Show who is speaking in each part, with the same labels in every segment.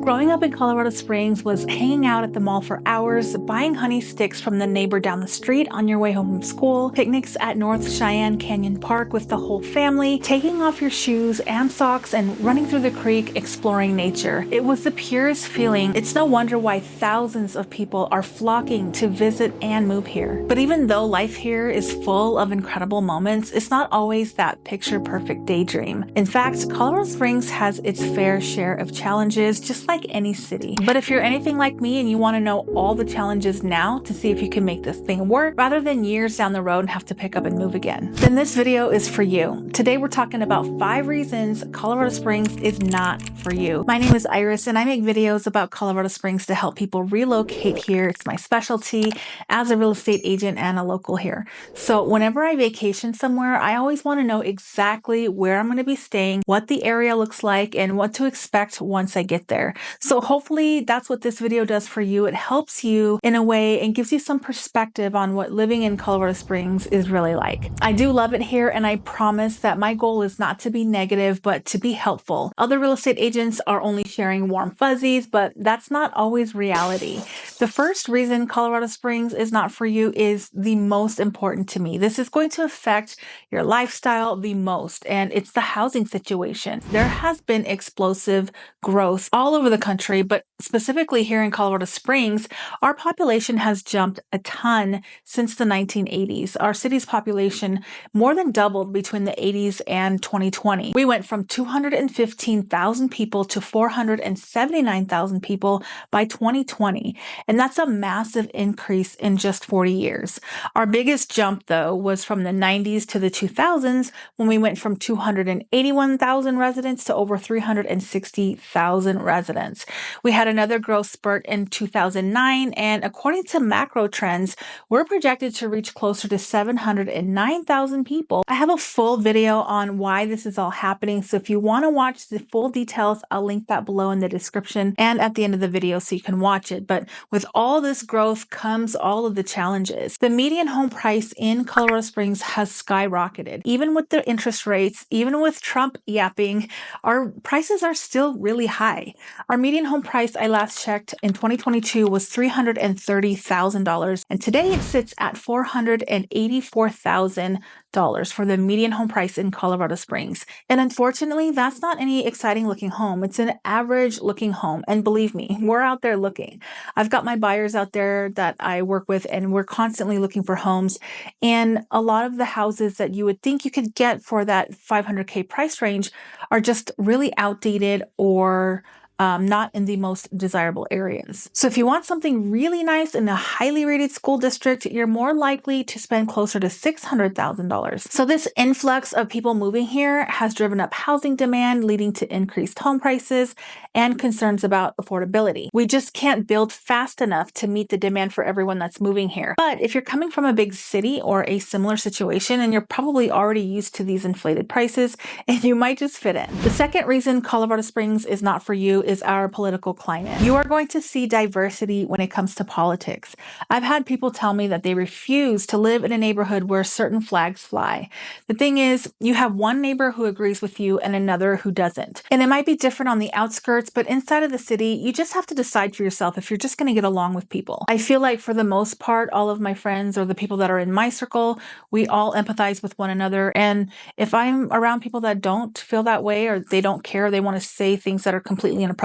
Speaker 1: Growing up in Colorado Springs was hanging out at the mall for hours, buying honey sticks from the neighbor down the street on your way home from school, picnics at North Cheyenne Canyon Park with the whole family, taking off your shoes and socks and running through the creek exploring nature. It was the purest feeling. It's no wonder why thousands of people are flocking to visit and move here. But even though life here is full of incredible moments, it's not always that picture-perfect daydream. In fact, Colorado Springs has its fair share of challenges, just like any city. But if you're anything like me and you want to know all the challenges now to see if you can make this thing work, rather than years down the road and have to pick up and move again, then this video is for you. Today we're talking about 5 reasons Colorado Springs is not for you. My name is Iris and I make videos about Colorado Springs to help people relocate here. It's my specialty as a real estate agent and a local here. So whenever I vacation somewhere, I always want to know exactly where I'm going to be staying, what the area looks like, and what to expect once I get there. So hopefully that's what this video does for you. It helps you in a way and gives you some perspective on what living in Colorado Springs is really like. I do love it here, and I promise that my goal is not to be negative, but to be helpful. Other real estate agents are only sharing warm fuzzies, but that's not always reality. The first reason Colorado Springs is not for you is the most important to me. This is going to affect your lifestyle the most, and it's the housing situation. There has been explosive growth all over the country, but specifically here in Colorado Springs, our population has jumped a ton since the 1980s. Our city's population more than doubled between the 80s and 2020. We went from 215,000 people to 479,000 people by 2020, and that's a massive increase in just 40 years. Our biggest jump, though, was from the 90s to the 2000s when we went from 281,000 residents to over 360,000 residents. We had another growth spurt in 2009, and according to macro trends, we're projected to reach closer to 709,000 people. I have a full video on why this is all happening, so if you want to watch the full details, I'll link that below in the description and at the end of the video so you can watch it. But with all this growth comes all of the challenges. The median home price in Colorado Springs has skyrocketed. Even with the interest rates, even with Trump yapping, our prices are still really high. Our median home price I last checked in 2022 was $330,000, and today it sits at $484,000 for the median home price in Colorado Springs. And unfortunately, that's not any exciting looking home. It's an average looking home. And believe me, we're out there looking. I've got my buyers out there that I work with, and we're constantly looking for homes. And a lot of the houses that you would think you could get for that $500K price range are just really outdated or not in the most desirable areas. So if you want something really nice in a highly rated school district, you're more likely to spend closer to $600,000. So this influx of people moving here has driven up housing demand, leading to increased home prices and concerns about affordability. We just can't build fast enough to meet the demand for everyone that's moving here. But if you're coming from a big city or a similar situation, and you're probably already used to these inflated prices, and you might just fit in. The second reason Colorado Springs is not for you is our political climate. You are going to see diversity when it comes to politics. I've had people tell me that they refuse to live in a neighborhood where certain flags fly. The thing is, you have one neighbor who agrees with you and another who doesn't. And it might be different on the outskirts, but inside of the city, you just have to decide for yourself if you're just going to get along with people. I feel like for the most part, all of my friends or the people that are in my circle, we all empathize with one another. And if I'm around people that don't feel that way, or they don't care, they want to say things that are completely inappropriate,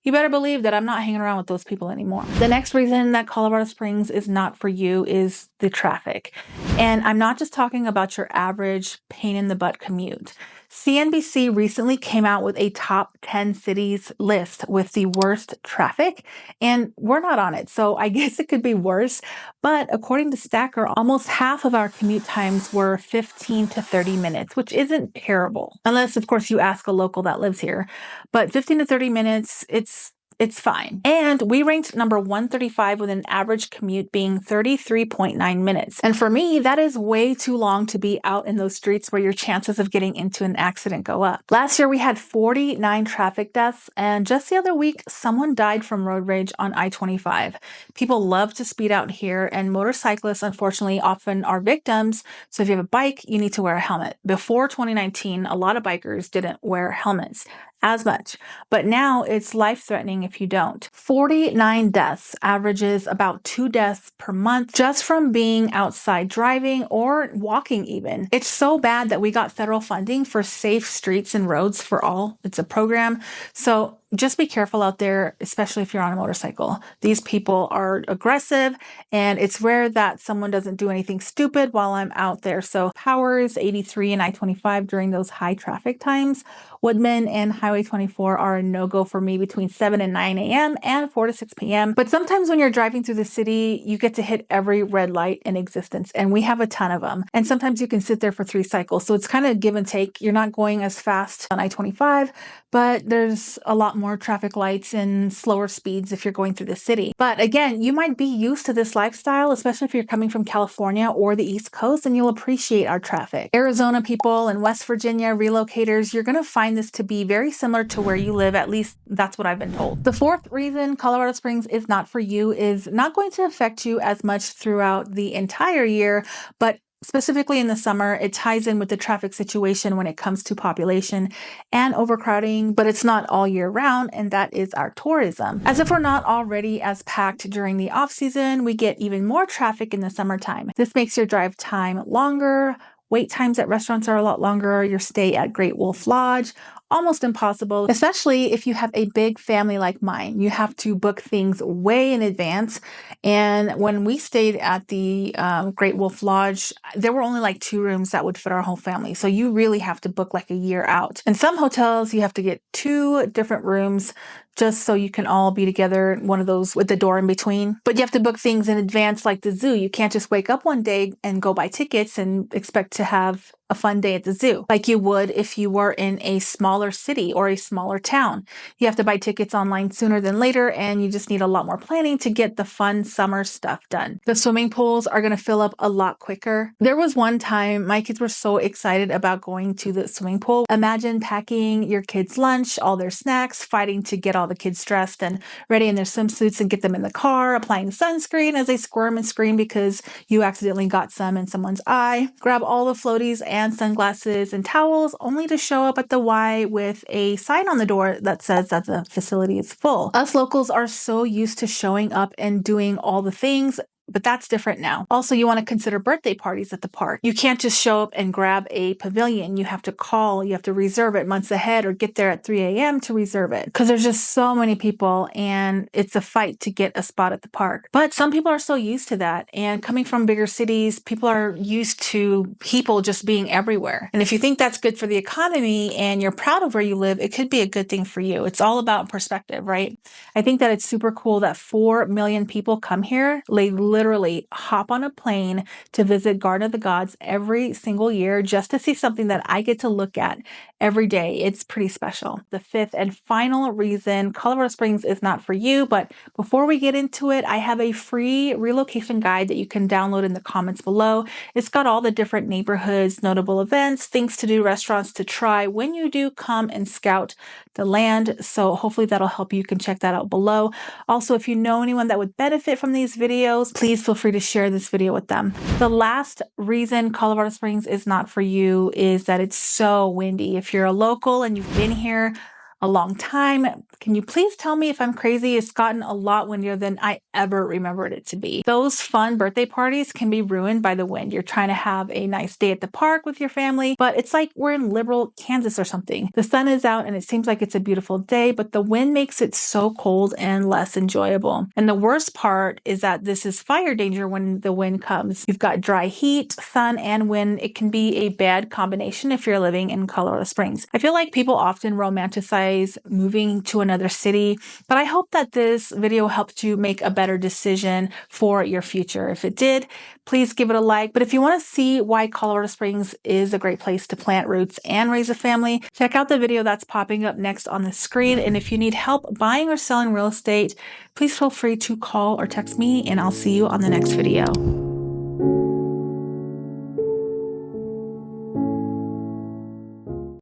Speaker 1: you better believe that I'm not hanging around with those people anymore. The next reason that Colorado Springs is not for you is the traffic. And I'm not just talking about your average pain in the butt commute. CNBC recently came out with a top 10 cities list with the worst traffic, and we're not on it. So I guess it could be worse. But according to Stacker, almost half of our commute times were 15 to 30 minutes, which isn't terrible. Unless, of course, you ask a local that lives here. But 15 to 30 minutes, it's fine. And we ranked number 135 with an average commute being 33.9 minutes. And for me, that is way too long to be out in those streets where your chances of getting into an accident go up. Last year, we had 49 traffic deaths, and just the other week, someone died from road rage on I-25. People love to speed out here, and motorcyclists, unfortunately, often are victims. So if you have a bike, you need to wear a helmet. Before 2019, a lot of bikers didn't wear helmets. as much. But now it's life-threatening if you don't. 49 deaths averages about 2 deaths per month just from being outside driving or walking even. It's so bad that we got federal funding for Safe Streets and Roads for All. It's a program. So just be careful out there, especially if you're on a motorcycle. These people are aggressive, and it's rare that someone doesn't do anything stupid while I'm out there. So Powers, 83 and I-25 during those high traffic times. Woodman and Highway 24 are a no-go for me between 7 and 9 a.m. and 4 to 6 p.m. But sometimes when you're driving through the city, you get to hit every red light in existence, and we have a ton of them. And sometimes you can sit there for 3 cycles. So it's kind of give and take. You're not going as fast on I-25, but there's a lot more traffic lights and slower speeds if you're going through the city. But again, you might be used to this lifestyle, especially if you're coming from California or the East Coast, and you'll appreciate our traffic. Arizona people and West Virginia relocators, you're going to find this to be very similar to where you live. At least that's what I've been told. The fourth reason Colorado Springs is not for you is not going to affect you as much throughout the entire year, but specifically in the summer. It ties in with the traffic situation when it comes to population and overcrowding, but it's not all year round, and that is our tourism. As if we're not already as packed during the off season, we get even more traffic in the summertime. This makes your drive time longer. Wait times at restaurants are a lot longer. Your stay at Great Wolf Lodge, almost impossible, especially if you have a big family like mine. You have to book things way in advance. And when we stayed at the Great Wolf Lodge, there were only like 2 rooms that would fit our whole family. So you really have to book like a year out. In some hotels, you have to get 2 different rooms just so you can all be together, one of those with the door in between. But you have to book things in advance like the zoo. You can't just wake up one day and go buy tickets and expect to have a fun day at the zoo like you would if you were in a smaller city or a smaller town. You have to buy tickets online sooner than later, and you just need a lot more planning to get the fun summer stuff done. The swimming pools are going to fill up a lot quicker. There was one time my kids were so excited about going to the swimming pool. Imagine packing your kids' lunch, all their snacks, fighting to get all the kids dressed and ready in their swimsuits and get them in the car, applying sunscreen as they squirm and scream because you accidentally got some in someone's eye. Grab all the floaties and sunglasses and towels only to show up at the Y with a sign on the door that says that the facility is full. Us locals are so used to showing up and doing all the things, but that's different now. Also, you want to consider birthday parties at the park. You can't just show up and grab a pavilion. You have to call, you have to reserve it months ahead or get there at 3 a.m. to reserve it because there's just so many people and it's a fight to get a spot at the park. But some people are so used to that. And coming from bigger cities, people are used to people just being everywhere. And if you think that's good for the economy and you're proud of where you live, it could be a good thing for you. It's all about perspective, right? I think that it's super cool that 4 million people come here. They literally hop on a plane to visit Garden of the Gods every single year just to see something that I get to look at every day. It's pretty special. The fifth and final reason Colorado Springs is not for you, but before we get into it, I have a free relocation guide that you can download in the comments below. It's got all the different neighborhoods, notable events, things to do, restaurants to try when you do come and scout the land. So hopefully that'll help you. You can check that out below. Also, if you know anyone that would benefit from these videos, please feel free to share this video with them. The last reason Colorado Springs is not for you is that it's so windy. If you're a local and you've been here a long time, can you please tell me if I'm crazy? It's gotten a lot windier than I ever remembered it to be. Those fun birthday parties can be ruined by the wind. You're trying to have a nice day at the park with your family, but it's like we're in Liberal, Kansas or something. The sun is out and it seems like it's a beautiful day, but the wind makes it so cold and less enjoyable. And the worst part is that this is fire danger when the wind comes. You've got dry heat, sun, and wind. It can be a bad combination if you're living in Colorado Springs. I feel like people often romanticize moving to another city, but I hope that this video helped you make a better decision for your future. If it did, please give it a like. But if you want to see why Colorado Springs is a great place to plant roots and raise a family, check out the video that's popping up next on the screen. And if you need help buying or selling real estate, please feel free to call or text me, and I'll see you on the next video.